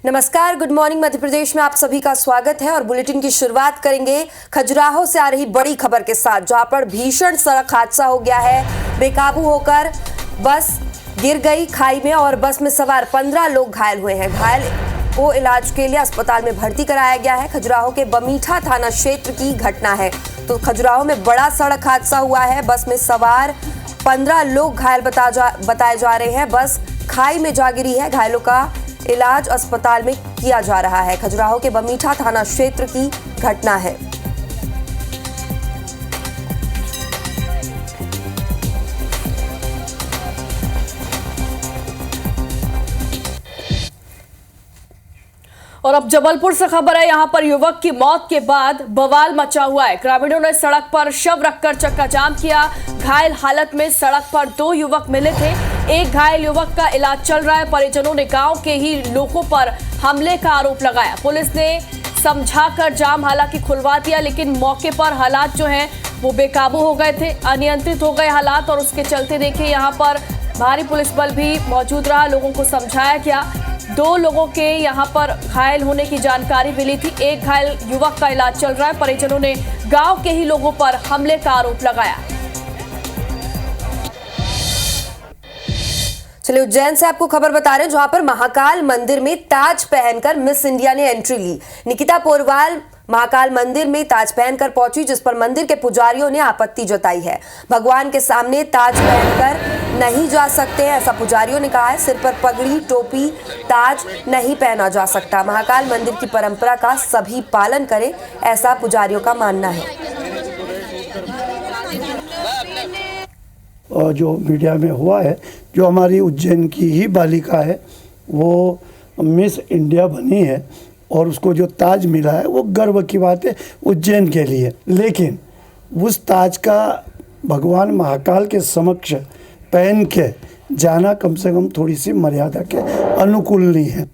नमस्कार, good morning Madhya Pradesh में आप सभी का स्वागत है और बुलेटिन की शुरुआत करेंगे खजुराहो से आ रही बड़ी खबर के साथ, जहां पर भीषण सड़क हादसा हो गया है। बेकाबू होकर बस गिर गई खाई में और बस में सवार 15 लोग घायल हुए हैं। घायल को इलाज के लिए अस्पताल में भर्ती कराया गया है। खजुराहो के बमीठा थाना क्षेत्र की घटना है। तो खजुराहो में बड़ा सड़क हादसा हुआ है। बस में सवार 15 लोग घायल बताए जा रहे हैं। बस खाई में जा गिरी है। घायलों का इलाज अस्पताल में किया जा रहा है। खजुराहो के बमीठा थाना क्षेत्र की घटना है। और अब जबलपुर से खबर है। यहां पर युवक की मौत के बाद बवाल मचा हुआ है। ग्रामीणों ने सड़क पर शव रखकर चक्का जाम किया। घायल हालत में सड़क पर 2 युवक मिले थे। एक घायल युवक का इलाज चल रहा है। परिजनों ने गांव के ही लोगों पर हमले का आरोप लगाया। पुलिस ने समझाकर जाम हालांकि खुलवा दिया, लेकिन मौके पर हालात जो हैं वो बेकाबू हो गए थे, अनियंत्रित हो गए हालात। और उसके चलते देखिए यहां पर भारी पुलिस बल भी मौजूद रहा। लोगों को समझाया गया। 2 लोगों के यहां पर घायल होने की जानकारी मिली थी। एक घायल युवक का इलाज चल रहा है। परिजनों ने गांव के ही लोगों पर हमले का आरोप लगाया। चलिए उज्जैन से आपको खबर बता रहे हैं, जहां पर महाकाल मंदिर में ताज पहनकर मिस इंडिया ने एंट्री ली। निकिता पोरवाल महाकाल मंदिर में ताज पहनकर पहुंची, जिस पर मंदिर के पुजारियों ने आपत्ति जताई है। भगवान के सामने ताज पहनकर नहीं जा सकते, ऐसा पुजारियों ने कहा है। सिर पर पगड़ी, टोपी, ताज नहीं पहना जा सकता। महाकाल मंदिर की परंपरा का सभी पालन करें, ऐसा पुजारियों का मानना है। और जो मीडिया में हुआ है, जो हमारी उज्जैन की ही बालिका है, वो मिस इंडिया बनी है और उसको जो ताज मिला है वो गर्व की बात है उज्जैन के लिए। लेकिन उस ताज का भगवान महाकाल के समक्ष पहन के जाना कम से कम थोड़ी सी मर्यादा के अनुकूल नहीं है।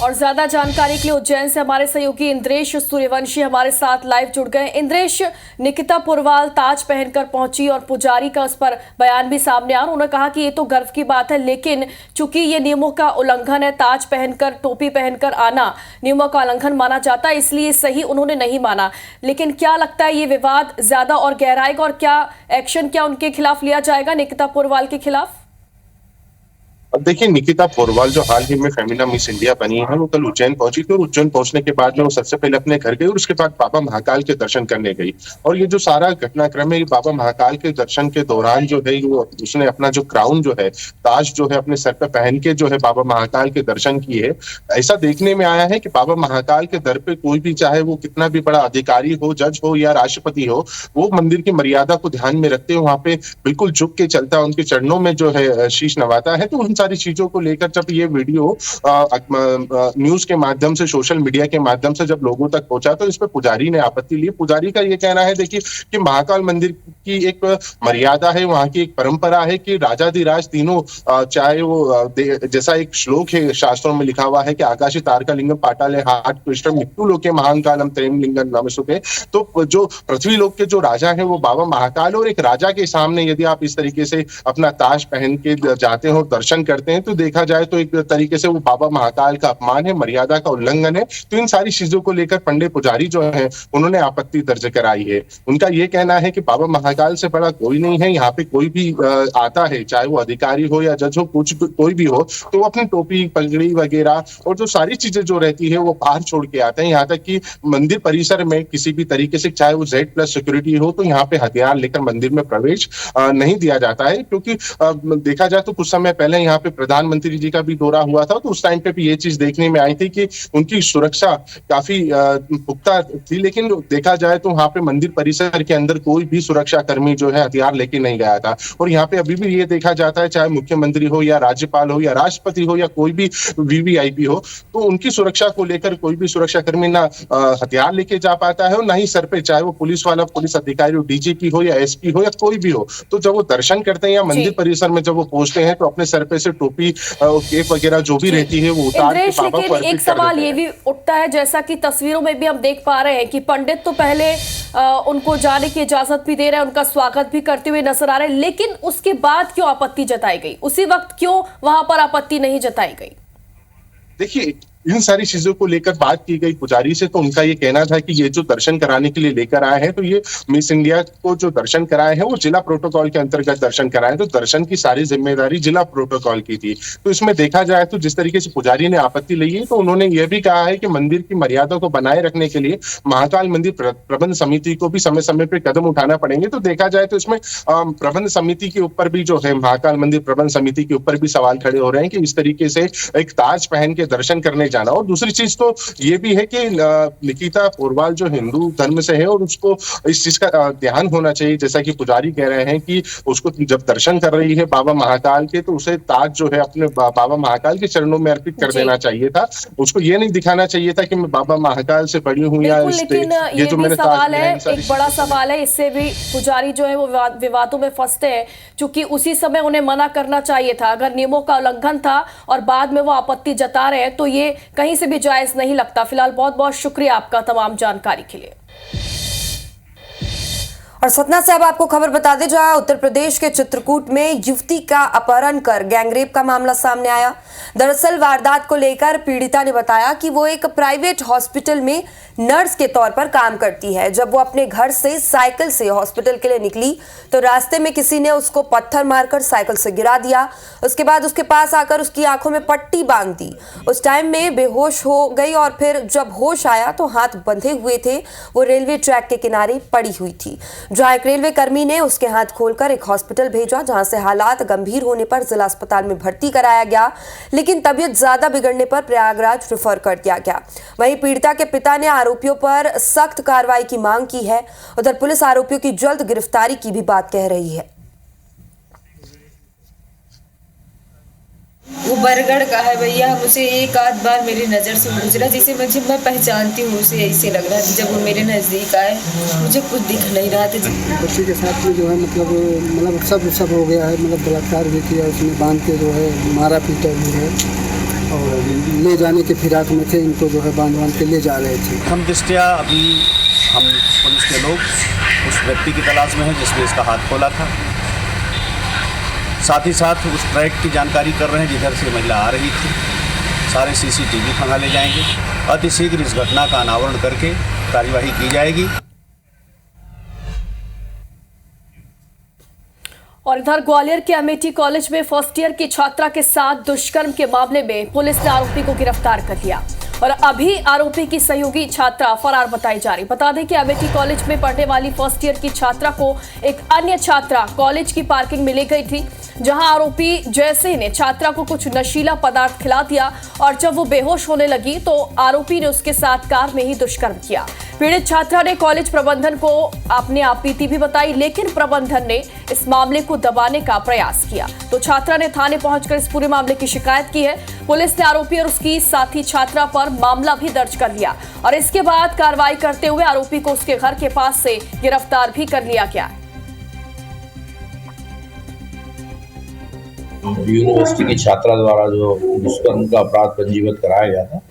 और ज्यादा जानकारी के लिए उज्जैन से हमारे सहयोगी इंद्रेश सूर्यवंशी हमारे साथ लाइव जुड़ गए। इंद्रेश, निकिता पुरवाल ताज पहनकर पहुंची और पुजारी का उस पर बयान भी सामने आया। उन्होंने कहा कि ये तो गर्व की बात है, लेकिन चूंकि ये नियमों का उल्लंघन है, ताज पहनकर, टोपी पहनकर आना नियमों का उल्लंघन माना जाता है, इसलिए सही उन्होंने नहीं माना। लेकिन क्या लगता है ये विवाद ज्यादा और गहराएगा और क्या एक्शन क्या उनके खिलाफ लिया जाएगा, निकिता पुरवाल के खिलाफ? अब देखिए, निकिता पोरवाल जो हाल ही में फेमिना मिस इंडिया बनी है, वो कल उज्जैन पहुंची थी और उज्जैन पहुंचने के बाद में वो सबसे पहले अपने घर गई और उसके बाद बाबा महाकाल के दर्शन करने गई। और ये जो सारा घटनाक्रम है, बाबा महाकाल के दर्शन के दौरान जो है वो उसने अपना जो क्राउन जो है, ताज जो है अपने सर पे पहन के जो है बाबा महाकाल के दर्शन किए। ऐसा देखने में आया है कि बाबा महाकाल के दर पे कोई भी, चाहे वो कितना भी बड़ा अधिकारी हो, जज हो या राष्ट्रपति हो, वो मंदिर की मर्यादा को ध्यान में रखते हुए वहां पे बिल्कुल झुक के चलता है, उनके चरणों में जो है शीश नवाता है। तो उन सारी चीजों को लेकर जब ये वीडियो न्यूज के माध्यम से, सोशल मीडिया के माध्यम से जब लोगों तक पहुंचा, तो इस पर पुजारी ने आपत्ति ली। पुजारी का ये कहना है, देखिए, कि महाकाल मंदिर की एक मर्यादा है, वहां की एक परंपरा है कि राजाधिराज तीनों, चाहे वो जैसा एक श्लोक है शास्त्रों में लिखा हुआ है कि आकाशी तारका लिंगम पाताले हाट कृष्ण मृत्यु लोके महाकालम त्रयम लिंगम नमस्ते। तो जो पृथ्वी लोक के जो राजा है वो बाबा महाकाल, और एक राजा के सामने यदि आप इस तरीके से अपना ताज पहन के जाते हो, दर्शन करते हैं, तो देखा जाए तो एक तरीके से वो बाबा महाकाल का अपमान है, मर्यादा का उल्लंघन है। तो इन सारी चीजों को लेकर पंडित पुजारी जो है उन्होंने आपत्ति दर्ज कराई है। उनका ये कहना है कि बाबा महाकाल से बड़ा कोई नहीं है। यहाँ पे कोई भी आता है, चाहे वो अधिकारी हो या जज हो, कोई भी हो, तो वो अपनी टोपी, पगड़ी वगैरह और जो सारी चीजें जो रहती है वो बाहर छोड़ के आते हैं। यहाँ तक कि मंदिर परिसर में किसी भी तरीके से, चाहे वो Z+ सिक्योरिटी हो, तो यहाँ पे हथियार लेकर मंदिर में प्रवेश नहीं दिया जाता है। क्योंकि देखा जाए तो कुछ समय पहले यहाँ पे प्रधानमंत्री जी का भी दौरा हुआ था, तो उस टाइम पे भी ये चीज देखने में आई थी कि उनकी सुरक्षा काफी पुख्ता थी। लेकिन देखा जाए तो वहां पे मंदिर परिसर के अंदर कोई भी सुरक्षा कर्मी जो है हथियार लेके नहीं गया था। और यहाँ पे अभी भी ये देखा जाता है, चाहे मुख्यमंत्री हो या राज्यपाल हो या राष्ट्रपति हो या कोई भी VVIP हो, तो उनकी सुरक्षा को लेकर कोई भी सुरक्षा कर्मी ना हथियार लेके जा पाता है और ना ही सर पे, चाहे वो पुलिस वाला, पुलिस अधिकारी हो, DGP हो या SP हो या कोई भी हो। तो जब वो दर्शन करते हैं या मंदिर परिसर में जब वो पहुंचते हैं, तो अपने सर पे से टोपी, केप वगैरह जो भी रहती है वो उतार के बाबा को अर्पित कर देते हैं। एक सवाल ये भी उठता है, जैसा कि तस्वीरों में भी हम देख पा रहे हैं कि पंडित तो पहले उनको जाने की इजाजत भी दे रहे हैं, उनका स्वागत भी करते हुए नजर आ रहे हैं, लेकिन उसके बाद क्यों आपत्ति जताई गई? उसी वक्त क्यों वहां पर आपत्ति नहीं जताई गई? देखिए, इन सारी चीजों को लेकर बात की गई पुजारी से, तो उनका ये कहना था कि ये जो दर्शन कराने के लिए लेकर आए हैं, तो ये मिस इंडिया को जो दर्शन कराए हैं वो जिला प्रोटोकॉल के अंतर्गत दर्शन कराए, तो दर्शन की सारी जिम्मेदारी जिला प्रोटोकॉल की थी। तो इसमें देखा जाए तो जिस तरीके से पुजारी ने आपत्ति ली है, तो उन्होंने ये भी कहा है कि मंदिर की मर्यादा को बनाए रखने के लिए महाकाल मंदिर प्रबंध समिति को भी समय समय पर कदम उठाना पड़ेंगे। तो देखा जाए तो इसमें प्रबंध समिति के ऊपर भी जो है, महाकाल मंदिर प्रबंध समिति के ऊपर भी सवाल खड़े हो रहे हैं कि इस तरीके से एक ताज पहन के दर्शन करने जाना। और दूसरी चीज तो ये भी है कि निकिता पोरवाल जो हिंदू धर्म से है और उसको इस चीज का ध्यान होना चाहिए, जैसा कि पुजारी कह रहे हैं कि उसको जब दर्शन कर रही है बाबा महाकाल के, तो उसे ताज जो है अपने बाबा महाकाल के चरणों में अर्पित कर देना चाहिए था। उसको ये नहीं दिखाना चाहिए था कि मैं बाबा महाकाल से बड़ी हूँ या लेकिन ये जो मैंने सवाल है, एक बड़ा सवाल है, इससे भी पुजारी जो है वो विवादों में फंसते हैं, क्योंकि उसी समय उन्हें मना करना चाहिए था। अगर नियमों का उल्लंघन था और बाद में वो आपत्ति जता रहे हैं तो ये कहीं से भी जायज नहीं लगता। फिलहाल बहुत बहुत शुक्रिया आपका तमाम जानकारी के लिए। और सतना से अब आपको खबर बता दें, जहां उत्तर प्रदेश के चित्रकूट में युवती का अपहरण कर गैंगरेप का मामला सामने आया। दरअसल वारदात को लेकर पीड़िता ने बताया कि वो एक प्राइवेट हॉस्पिटल में नर्स के तौर पर काम करती है। जब वो अपने घर से साइकिल से हॉस्पिटल के लिए निकली तो रास्ते में किसी ने उसको पत्थर मारकर साइकिल से गिरा दिया। उसके बाद उसके पास आकर उसकी आंखों में पट्टी बांध दी। उस टाइम में बेहोश हो गई और फिर जब होश आया तो हाथ बंधे हुए थे, वो रेलवे ट्रैक के किनारे पड़ी हुई थी, जहां एक रेलवे कर्मी ने उसके हाथ खोलकर एक हॉस्पिटल भेजा, जहां से हालात गंभीर होने पर जिला अस्पताल में भर्ती कराया गया, लेकिन तबीयत ज्यादा बिगड़ने पर प्रयागराज रेफर कर दिया गया। वहीं पीड़िता के पिता ने आरोपियों पर सख्त कार्रवाई की मांग की है। उधर पुलिस आरोपियों की जल्द गिरफ्तारी की भी बात कह रही है। वो बरगढ़ का है भैया। मुझे एक आध बार मेरी नज़र से गुजरा, जिसे मैं पहचानती हूँ, उसे ऐसे लग रहा था। जब वो मेरे नज़दीक आए मुझे कुछ दिख नहीं रहा था। बच्चे के साथ में जो है मतलब सब हो गया है, मतलब बलात्कार भी किया, उसने बांध के जो है मारा पीटा भी है और ले जाने के फिराक में थे। इनको जो है बांध के ले जा रहे थे। हम दृष्टिया अभी हम पुलिस के लोग उस व्यक्ति की तलाश में हैं जिसने इसका हाथ खोला था। साथ ही साथ उस ट्रैक की जानकारी कर रहे हैं जिधर से महिला आ रही थी। सारे CCTV खंगाले जाएंगे। अतिशीघ्र इस घटना का अनावरण करके कार्यवाही की जाएगी। और इधर ग्वालियर के अमेठी कॉलेज में फर्स्ट ईयर की छात्रा के साथ दुष्कर्म के मामले में पुलिस ने आरोपी को गिरफ्तार कर लिया और अभी आरोपी की सहयोगी छात्रा फरार बताई जा रही। बता दें कि अमेठी कॉलेज में पढ़ने वाली फर्स्ट ईयर की छात्रा को एक अन्य छात्रा कॉलेज की पार्किंग में ले गई थी, जहां आरोपी जैसे ने छात्रा को कुछ नशीला पदार्थ खिला दिया और जब वो बेहोश होने लगी तो आरोपी ने उसके साथ कार में ही दुष्कर्म किया। पीड़ित छात्रा ने कॉलेज प्रबंधन को अपने आपीती भी बताई, लेकिन प्रबंधन ने इस मामले को दबाने का प्रयास किया। तो छात्रा ने थाने पहुंचकर इस पूरे मामले की शिकायत की है। पुलिस ने आरोपी और उसकी साथी छात्रा पर मामला भी दर्ज कर लिया और इसके बाद कार्रवाई करते हुए आरोपी को उसके घर के पास से गिरफ्तार भी कर लिया गया। यूनिवर्सिटी की छात्रा द्वारा जो दुष्कर्म का अपराध पंजीबद्ध कराया गया था,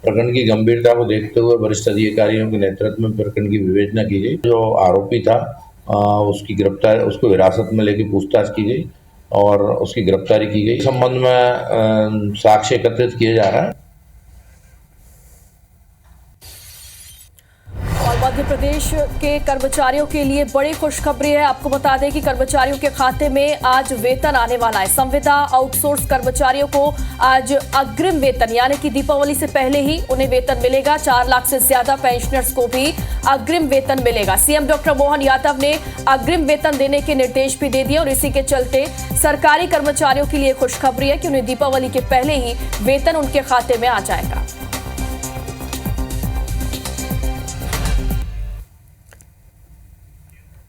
प्रकरण की गंभीरता को देखते हुए वरिष्ठ अधिकारियों के नेतृत्व में प्रकरण की विवेचना की गई। जो आरोपी था उसकी गिरफ्तारी, उसको हिरासत में लेकर पूछताछ की गई और उसकी गिरफ्तारी की गई। इस संबंध में साक्ष्य एकत्रित किए जा रहा है। और मध्य प्रदेश के कर्मचारियों के लिए बड़ी खुशखबरी है। आपको बता दें कि कर्मचारियों के खाते में आज वेतन आने वाला है। संविदा आउटसोर्स कर्मचारियों को आज अग्रिम वेतन यानी कि दीपावली से पहले ही उन्हें वेतन मिलेगा। 4 लाख से ज्यादा पेंशनर्स को भी अग्रिम वेतन मिलेगा। सीएम डॉक्टर मोहन यादव ने अग्रिम वेतन देने के निर्देश भी दे दिए और इसी के चलते सरकारी कर्मचारियों के लिए खुशखबरी है कि उन्हें दीपावली के पहले ही वेतन उनके खाते में आ जाएगा।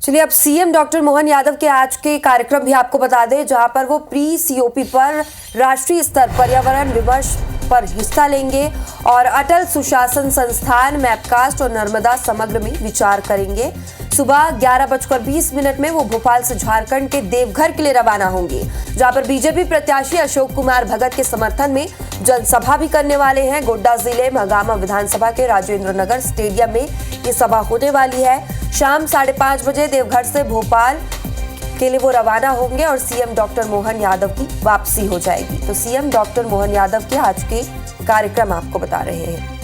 चलिए अब सीएम डॉक्टर मोहन यादव के आज के कार्यक्रम भी आपको बता दें, जहां पर वो प्री COP पर राष्ट्रीय स्तर पर्यावरण विमर्श पर हिस्सा लेंगे और अटल सुशासन संस्थान, मैपकास्ट और नर्मदा समग्र में विचार करेंगे। सुबह 11:20 में वो भोपाल से झारखंड के देवघर के लिए रवाना होंगे, जहां पर बीजेपी प्रत्याशी अशोक कुमार भगत के समर्थन में जनसभा भी करने वाले हैं। गोड्डा जिले महागामा विधानसभा के राजेंद्र नगर स्टेडियम में ये सभा होने वाली है। शाम 5:30 बजे देवघर से भोपाल के लिए वो रवाना होंगे और सीएम डॉक्टर मोहन यादव की वापसी हो जाएगी। तो सीएम डॉक्टर मोहन यादव के आज के कार्यक्रम आपको बता रहे हैं।